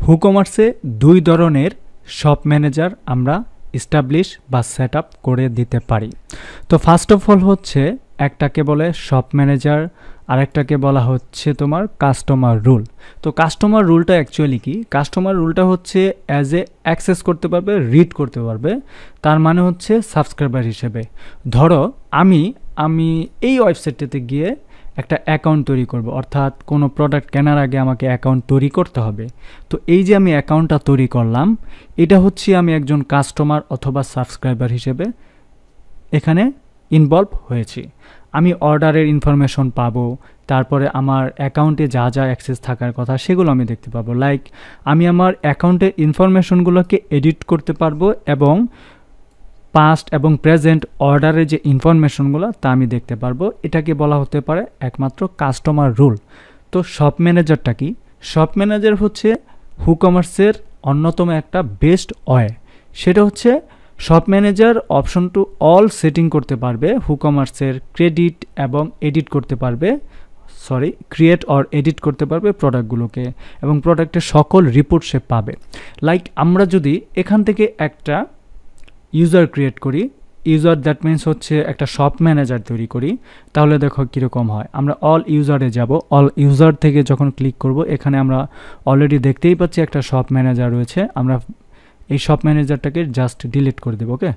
WooCommerce দুই ধরনের shop manager আমরা এস্টাবলিশ বা সেট আপ করে দিতে পারি। তো ফার্স্ট অফ অল হচ্ছে একটাকে বলে শপ ম্যানেজার, আরেকটাকে বলা হচ্ছে তোমার কাস্টমার রুল। তো কাস্টমার রুলটা অ্যাকচুয়ালি কি? কাস্টমার রুলটা হচ্ছে অ্যাজ এ অ্যাক্সেস করতে পারবে, রিড করতে পারবে, তার মানে হচ্ছে সাবস্ক্রাইবার হিসেবে। ধরো আমি এই ওয়েবসাইটটাতে গিয়ে একটা অ্যাকাউন্ট তৈরি করব, অর্থাৎ কোনো প্রোডাক্ট কেনার আগে আমাকে অ্যাকাউন্ট তৈরি করতে হবে। তো এই যে আমি অ্যাকাউন্টটা তৈরি করলাম, এটা হচ্ছে আমি একজন কাস্টমার অথবা সাবস্ক্রাইবার হিসেবে এখানে ইনভলভ হয়েছি। আমি অর্ডারের ইনফরমেশন পাবো, তারপরে আমার অ্যাকাউন্টে যা যা অ্যাক্সেস থাকার কথা সেগুলো আমি দেখতে পাবো। লাইক আমি আমার অ্যাকাউন্টের ইনফরমেশনগুলোকে এডিট করতে পারবো এবং পাস্ট এবং প্রেজেন্ট অর্ডারের যে ইনফরমেশনগুলো তা আমি দেখতে পারবো। এটাকে বলা হতে পারে একমাত্র কাস্টমার রুল। তো শপ ম্যানেজারটা কি? শপ ম্যানেজার হচ্ছে WooCommerceর অন্যতম একটা বেস্ট ওয়ে। সেটা হচ্ছে shop manager option to all setting করতে পারবে, WooCommerceর ক্রেডিট এবং এডিট করতে পারবে, ক্রিয়েট অর এডিট করতে পারবে প্রোডাক্টগুলোকে, এবং প্রোডাক্টের সকল রিপোর্ট সে পাবে। লাইক আমরা যদি এখান থেকে একটা ইউজার ক্রিয়েট করি, ইউজার দ্যাট মিনস হচ্ছে একটা শপ ম্যানেজার তৈরি করি, তাহলে দেখো কীরকম হয়। আমরা অল ইউজারে যাব, অল ইউজার থেকে যখন ক্লিক করব, এখানে আমরা অলরেডি দেখতেই পাচ্ছি একটা শপ ম্যানেজার রয়েছে। আমরা এই শপ ম্যানেজারটাকে জাস্ট ডিলিট করে দেবো। ওকে,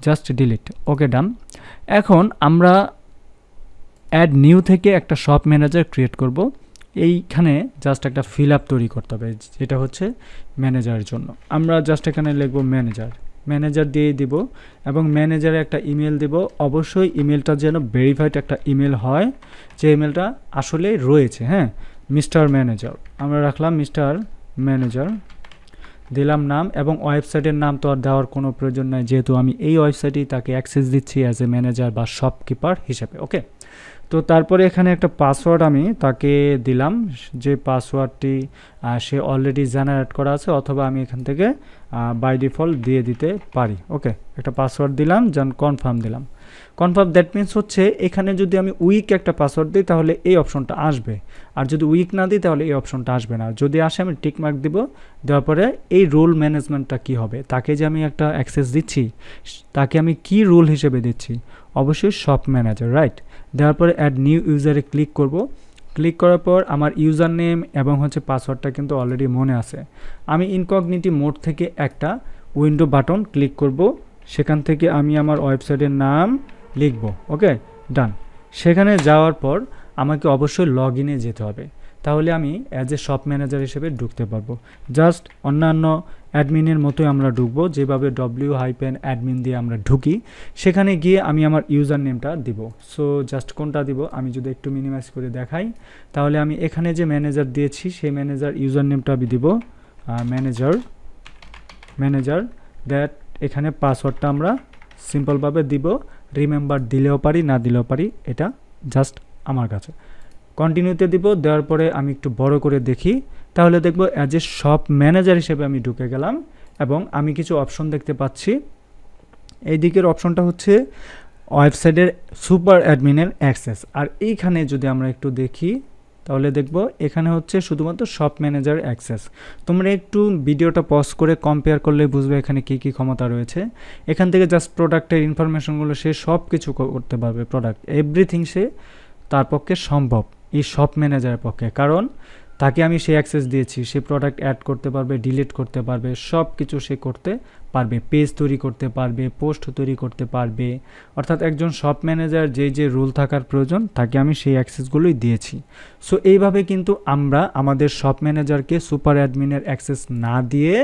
জাস্ট ডিলিট। ওকে, ডান। এখন আমরা অ্যাড নিউ থেকে একটা শপ ম্যানেজার ক্রিয়েট করব। এইখানে জাস্ট একটা ফিল আপ তৈরি করতে হবে, যেটা হচ্ছে ম্যানেজারের জন্য। আমরা জাস্ট এখানে লিখব ম্যানেজার দিয়ে দিব এবং ম্যানেজারে একটা ইমেল দেব। অবশ্যই ইমেলটা যেন ভেরিফাইড একটা ইমেল হয়, যে ইমেলটা আসলে রয়েছে। হ্যাঁ, মিস্টার ম্যানেজার আমরা রাখলাম, মিস্টার ম্যানেজার দিলাম নাম, এবং ওয়েবসাইটের নাম তো আর দেওয়ার কোনো প্রয়োজন নাই, যেহেতু আমি এই ওয়েবসাইটেই তাকে অ্যাক্সেস দিচ্ছি অ্যাজ এ ম্যানেজার বা শপকিপার হিসেবে। ওকে, তো তারপরে এখানে একটা পাসওয়ার্ড আমি তাকে দিলাম, যে পাসওয়ার্ডটি সে অলরেডি জেনারেট করা আছে, অথবা আমি এখান থেকে বাই ডিফল্ট দিয়ে দিতে পারি। ওকে, একটা পাসওয়ার্ড দিলাম, কনফার্ম দিলাম। কনফার্ম দ্যাট মিনস হচ্ছে এখানে যদি আমি উইক একটা পাসওয়ার্ড দিই তাহলে এই অপশনটা আসবে, আর যদি উইক না দিই তাহলে এই অপশনটা আসবে না। যদি আসে আমি টিক মার্ক দিব। দেওয়ার পরে এই রুল ম্যানেজমেন্টটা কি হবে, তাকে যে আমি একটা অ্যাক্সেস দিচ্ছি, তাকে আমি কি রুল হিসেবে দিচ্ছি? অবশ্যই শপ ম্যানেজার, রাইট। দেওয়ার পরে অ্যাড নিউ ইউজারে ক্লিক করব। ক্লিক করার পর আমার ইউজার নেম এবং হচ্ছে পাসওয়ার্ডটা কিন্তু অলরেডি মনে আছে। আমি ইনকগনিটি মোড থেকে একটা উইন্ডো বাটন ক্লিক করব, সেখান থেকে আমি আমার ওয়েবসাইটের নাম লিখব। ওকে, ডান। সেখানে যাওয়ার পর আমাকে অবশ্যই লগ ইনে যেতে হবে, তাহলে আমি অ্যাজ এ শপ ম্যানেজার হিসেবে ঢুকতে পারবো। জাস্ট অন্যান্য অ্যাডমিনের মতোই আমরা ঢুকবো, যেভাবে w-admin দিয়ে আমরা ঢুকি। সেখানে গিয়ে আমি আমার ইউজার নেমটা দিব। সো জাস্ট কোনটা দিব, আমি যদি একটু মিনিমাইজ করে দেখাই, তাহলে আমি এখানে যে ম্যানেজার দিয়েছি সেই ম্যানেজার ইউজার নেমটা আমি দিব ম্যানেজার দ্যাট। এখানে পাসওয়ার্ডটা আমরা সিম্পলভাবে দিব, রিমেম্বার দিলেও পারি, না দিলেও পারি, এটা জাস্ট আমার কাছে। কন্টিনিউতে দিব। দেওয়ার পরে আমি একটু বড় করে দেখি, তাহলে দেখব অ্যাজ এ শপ ম্যানেজার হিসেবে আমি ঢুকে গেলাম এবং আমি কিছু অপশন দেখতে পাচ্ছি। এই দিকের অপশনটা হচ্ছে ওয়েবসাইটের সুপার অ্যাডমিনের অ্যাক্সেস, আর এইখানে যদি আমরা একটু দেখি তাহলে দেখব এখানে হচ্ছে শুধুমাত্র শপ ম্যানেজার অ্যাক্সেস। তোমরা একটু ভিডিওটা পজ করে কম্পেয়ার করলে বুঝবে এখানে কী কী ক্ষমতা রয়েছে। এখান থেকে জাস্ট প্রোডাক্টের ইনফরমেশনগুলো সে সব কিছু করতে পারবে, প্রোডাক্ট এভরিথিং সে তার পক্ষে সম্ভব এই শপ ম্যানেজারের পক্ষে, কারণ তাকে আমি সেই অ্যাক্সেস দিয়েছি। সে প্রোডাক্ট অ্যাড করতে পারবে, ডিলিট করতে পারবে, সব কিছু সে করতে পারবে, পেজ তৈরি করতে পারবে, পোস্ট তৈরি করতে পারবে। অর্থাৎ একজন শপ ম্যানেজার যে রুল থাকার প্রয়োজন তাকে আমি সেই অ্যাক্সেসগুলোই দিয়েছি। সো এইভাবে কিন্তু আমরা আমাদের শপ ম্যানেজারকে সুপার অ্যাডমিনের অ্যাক্সেস না দিয়ে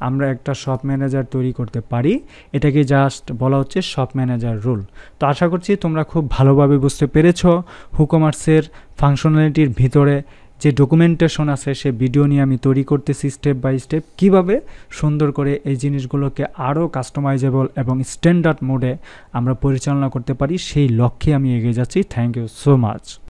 আমরা একটা শপ ম্যানেজার তৈরি করতে পারি। এটাকে জাস্ট বলা হচ্ছে শপ ম্যানেজার রুল। তো আশা করছি তোমরা খুব ভালোভাবে বুঝতে পেরেছো WooCommerceর ফাংশনালিটির ভিতরে যে ডকুমেন্টেশন আছে সে ভিডিও নিয়ে আমি তৈরি করতেছি স্টেপ বাই স্টেপ, কীভাবে সুন্দর করে এই জিনিসগুলোকে আরও কাস্টমাইজেবল এবং স্ট্যান্ডার্ড মোডে আমরা পরিচালনা করতে পারি, সেই লক্ষ্যে আমি এগিয়ে যাচ্ছি। Thank you so much.